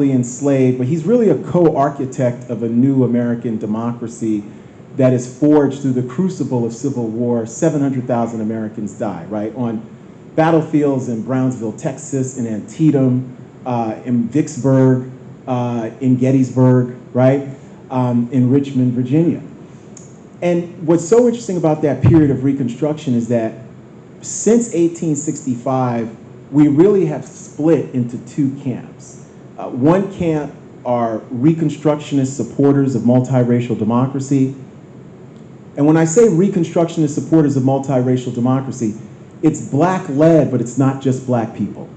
enslaved, but he's really a co-architect of a new American democracy that is forged through the crucible of civil war. 700,000 Americans die, right, on battlefields in Brownsville, Texas, in Antietam, in Vicksburg, in Gettysburg, right, in Richmond, Virginia. And what's so interesting about that period of Reconstruction is that since 1865, we really have split into two camps. One camp are Reconstructionist supporters of multiracial democracy. And when I say Reconstructionist supporters of multiracial democracy, it's black-led, but it's not just black people.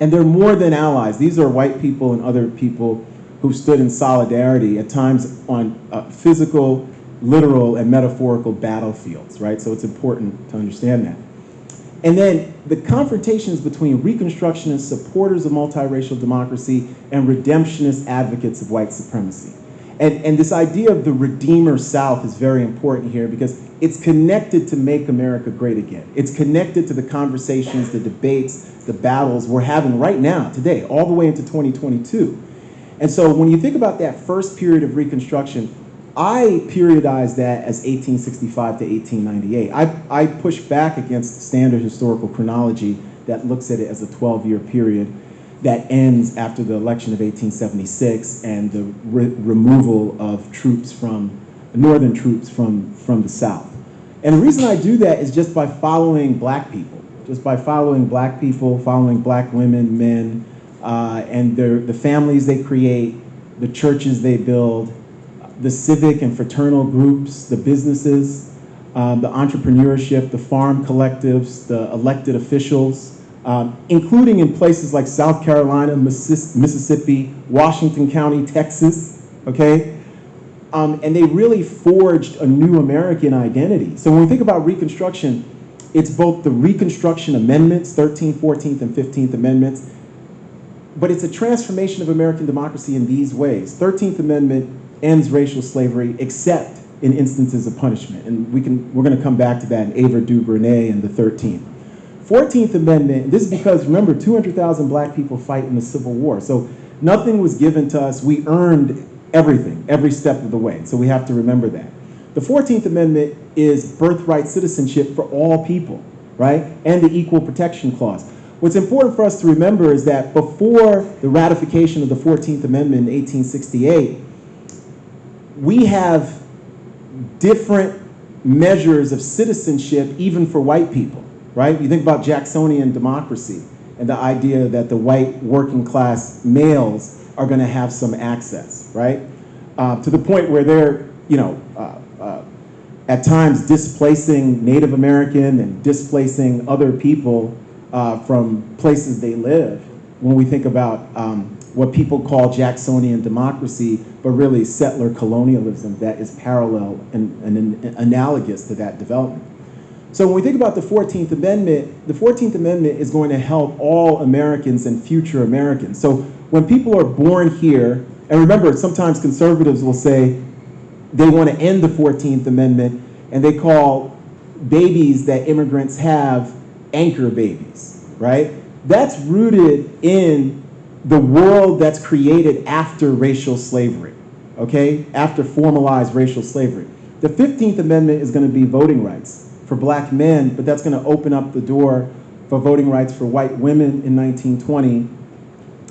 And they're more than allies. These are white people and other people who stood in solidarity, at times on physical, literal, and metaphorical battlefields, right? So it's important to understand that. And then the confrontations between Reconstructionist supporters of multiracial democracy and redemptionist advocates of white supremacy. And this idea of the Redeemer South is very important here because it's connected to Make America Great Again. It's connected to the conversations, the debates, the battles we're having right now, today, all the way into 2022. And so when you think about that first period of Reconstruction, I periodize that as 1865 to 1898. I push back against the standard historical chronology that looks at it as a 12-year period that ends after the election of 1876 and the removal of troops northern troops from the South. And the reason I do that is just by following black people, following black women, men, and the families they create, the churches they build, the civic and fraternal groups, the businesses, the entrepreneurship, the farm collectives, the elected officials, including in places like South Carolina, Mississippi, Washington County, Texas, okay? And they really forged a new American identity. So when we think about Reconstruction, it's both the Reconstruction Amendments, 13th, 14th, and 15th Amendments, but it's a transformation of American democracy in these ways. 13th Amendment ends racial slavery except in instances of punishment. And we're going to come back to that in Ava DuVernay and the 13th. 14th Amendment, this is because, remember, 200,000 black people fight in the Civil War. So nothing was given to us. We earned everything, every step of the way. So we have to remember that. The 14th Amendment is birthright citizenship for all people, right? And the Equal Protection Clause. What's important for us to remember is that before the ratification of the 14th Amendment in 1868, we have different measures of citizenship even for white people, right? You think about Jacksonian democracy and the idea that the white working class males are going to have some access, right? To the point where they're, at times displacing Native American and displacing other people from places they live when we think about what people call Jacksonian democracy, but really settler colonialism that is parallel and analogous to that development. So when we think about the 14th Amendment is going to help all Americans and future Americans. So when people are born here, and remember, sometimes conservatives will say they want to end the 14th Amendment, and they call babies that immigrants have anchor babies, right? That's rooted in the world that's created after racial slavery, okay? After formalized racial slavery. The 15th Amendment is going to be voting rights for black men, but that's going to open up the door for voting rights for white women in 1920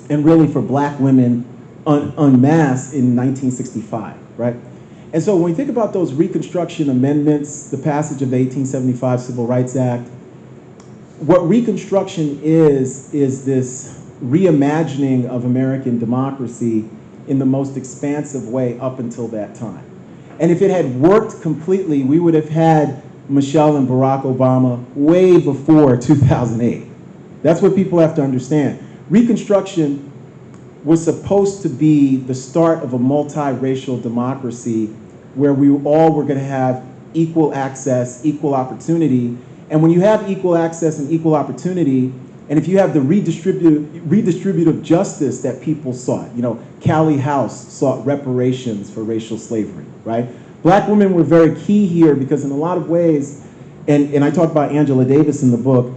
and really for black women en masse in 1965, right? And so when we think about those Reconstruction amendments, the passage of the 1875 Civil Rights Act, what Reconstruction is this reimagining of American democracy in the most expansive way up until that time. And if it had worked completely, we would have had Michelle and Barack Obama way before 2008. That's what people have to understand. Reconstruction was supposed to be the start of a multiracial democracy where we all were going to have equal access, equal opportunity. And when you have equal access and equal opportunity, and if you have the redistributive justice that people sought, Callie House sought reparations for racial slavery, right? Black women were very key here because in a lot of ways, and I talk about Angela Davis in the book,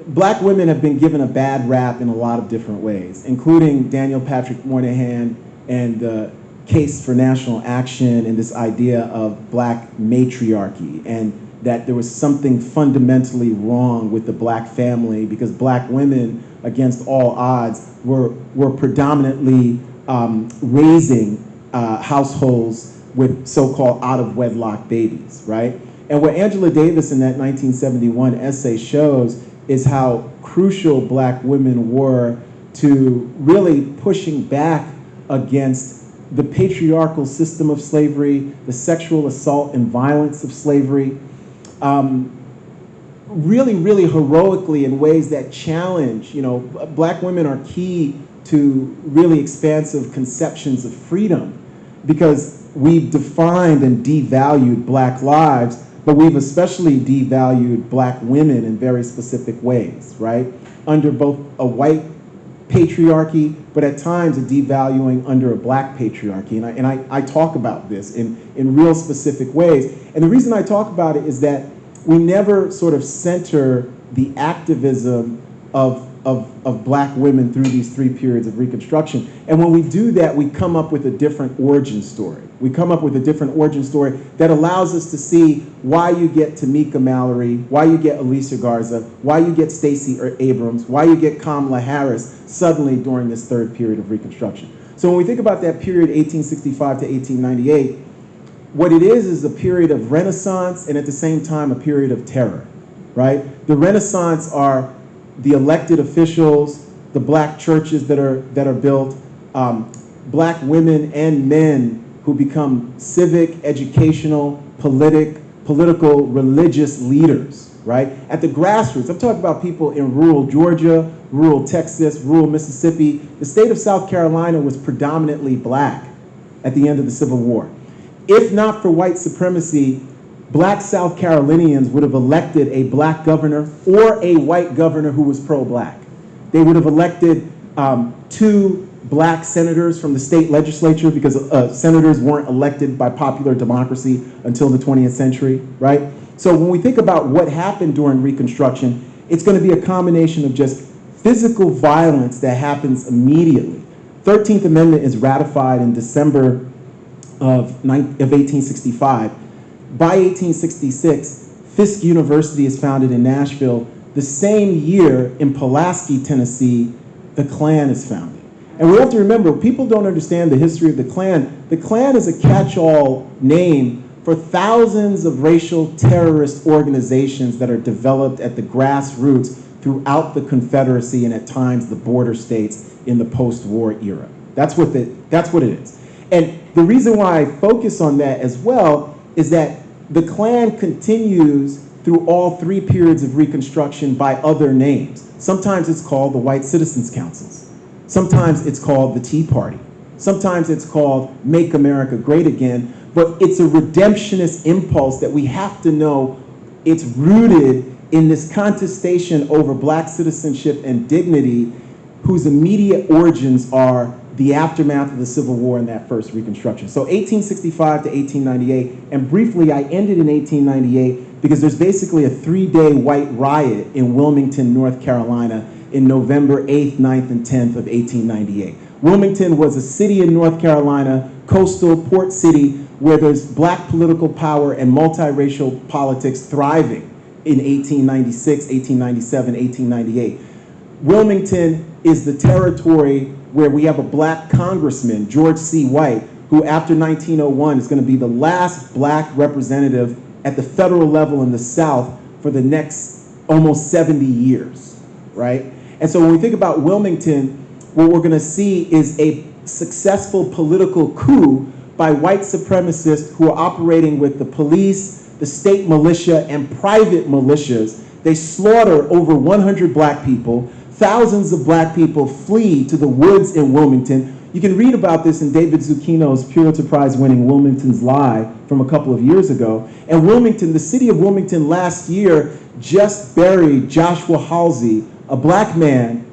black women have been given a bad rap in a lot of different ways, including Daniel Patrick Moynihan and the case for national action and this idea of black matriarchy, and that there was something fundamentally wrong with the black family because black women, against all odds, were predominantly raising households with so-called out-of-wedlock babies, right? And what Angela Davis in that 1971 essay shows is how crucial black women were to really pushing back against the patriarchal system of slavery, the sexual assault and violence of slavery, really, really heroically in ways that challenge, black women are key to really expansive conceptions of freedom because we've defined and devalued black lives, but we've especially devalued black women in very specific ways, right? Under both a white patriarchy, but at times a devaluing under a black patriarchy. And I talk about this in real specific ways. And the reason I talk about it is that we never sort of center the activism of black women through these 3 periods of Reconstruction. And when we do that, we come up with a different origin story. We come up with a different origin story that allows us to see why you get Tamika Mallory, why you get Alicia Garza, why you get Stacey Abrams, why you get Kamala Harris suddenly during this 3rd period of Reconstruction. So when we think about that period, 1865 to 1898, what it is a period of Renaissance and at the same time a period of terror, right? The Renaissance are the elected officials, the black churches that are built, black women and men who become civic, educational, political, religious leaders, right? At the grassroots, I'm talking about people in rural Georgia, rural Texas, rural Mississippi. The state of South Carolina was predominantly black at the end of the Civil War. If not for white supremacy, black South Carolinians would have elected a black governor or a white governor who was pro-black. They would have elected 2 black senators from the state legislature because senators weren't elected by popular democracy until the 20th century, right? So when we think about what happened during Reconstruction, it's going to be a combination of just physical violence that happens immediately. 13th Amendment is ratified in December of 1865. By 1866, Fisk University is founded in Nashville. The same year in Pulaski, Tennessee, the Klan is founded. And we have to remember, people don't understand the history of the Klan. The Klan is a catch-all name for thousands of racial terrorist organizations that are developed at the grassroots throughout the Confederacy and at times the border states in the post-war era. That's what it is. And the reason why I focus on that as well is that the Klan continues through all 3 periods of Reconstruction by other names. Sometimes it's called the White Citizens Councils. Sometimes it's called the Tea Party. Sometimes it's called Make America Great Again. But it's a redemptionist impulse that we have to know it's rooted in this contestation over black citizenship and dignity, whose immediate origins are the aftermath of the Civil War and that first Reconstruction. So 1865 to 1898, and briefly I ended in 1898 because there's basically a 3-day white riot in Wilmington, North Carolina in November 8th, 9th, and 10th of 1898. Wilmington was a city in North Carolina, coastal port city, where there's black political power and multiracial politics thriving in 1896, 1897, 1898. Wilmington is the territory where we have a black congressman, George C. White, who after 1901 is going to be the last black representative at the federal level in the South for the next almost 70 years, right? And so when we think about Wilmington, what we're going to see is a successful political coup by white supremacists who are operating with the police, the state militia, and private militias. They slaughter over 100 black people. Thousands of black people flee to the woods in Wilmington. You can read about this in David Zucchino's Pulitzer Prize-winning Wilmington's Lie from a couple of years ago. And Wilmington, the city of Wilmington last year just buried Joshua Halsey, a black man,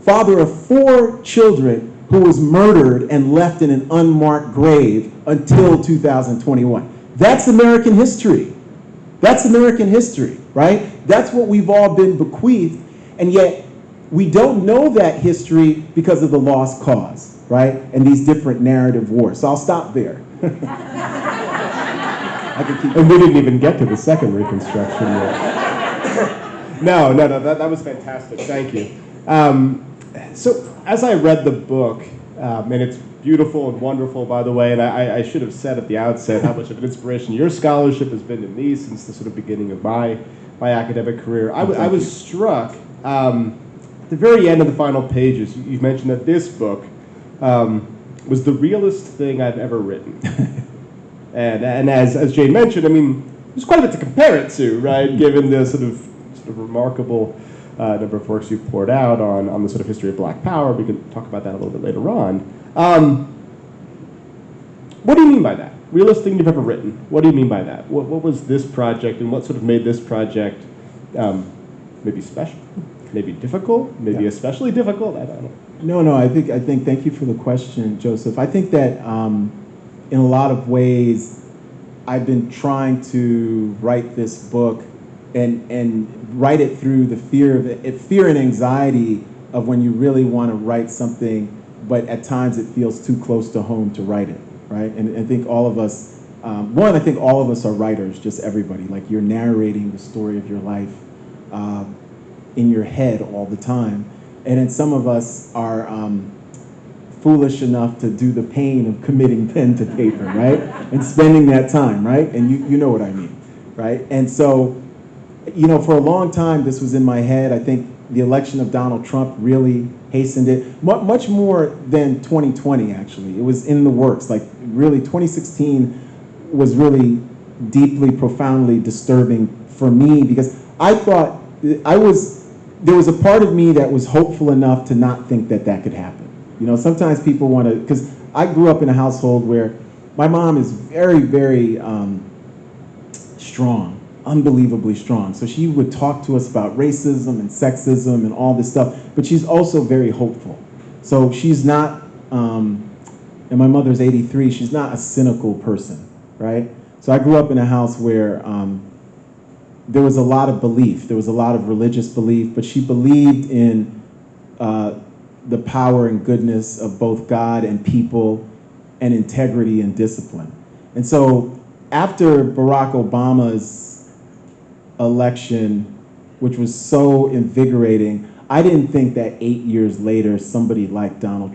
father of 4 children, who was murdered and left in an unmarked grave until 2021. That's American history. That's American history, right? That's what we've all been bequeathed. And yet, we don't know that history because of the lost cause, right? And these different narrative wars. So I'll stop there. I could keep. And we didn't even get to the second Reconstruction yet. No, that was fantastic. Thank you. So as I read the book, and it's beautiful and wonderful, by the way, and I should have said at the outset how much of an inspiration your scholarship has been to me since the sort of beginning of my academic career. I was struck at the very end of the final pages. You've mentioned that this book was the realest thing I've ever written. And as Jane mentioned, I mean, there's quite a bit to compare it to, right? Given the sort of remarkable number of works you've poured out on the sort of history of Black Power. We can talk about that a little bit later on. What do you mean by that? Realest thing you've ever written. What do you mean by that? What was this project, and what sort of made this project maybe special, maybe difficult, maybe especially difficult? I don't know. No, I think thank you for the question, Joseph. I think that in a lot of ways, I've been trying to write this book and write it through the fear and anxiety of when you really want to write something, but at times it feels too close to home to write it, right? And I think all of us, I think all of us are writers, just everybody. Like, you're narrating the story of your life in your head all the time. And then some of us are foolish enough to do the pain of committing pen to paper, right? And spending that time, right? And you know what I mean, right? And so, for a long time, this was in my head. I think the election of Donald Trump really hastened it, much more than 2020, actually. It was in the works. Like, really, 2016 was really deeply, profoundly disturbing for me, because I thought there was a part of me that was hopeful enough to not think that could happen. Sometimes people want to, because I grew up in a household where my mom is very, very strong, unbelievably strong. So she would talk to us about racism and sexism and all this stuff, but she's also very hopeful. So she's not, and my mother's 83, she's not a cynical person, right? So I grew up in a house where there was a lot of belief, there was a lot of religious belief, but she believed in the power and goodness of both God and people, and integrity and discipline. And so after Barack Obama's election, which was so invigorating, I didn't think that 8 years later somebody like Donald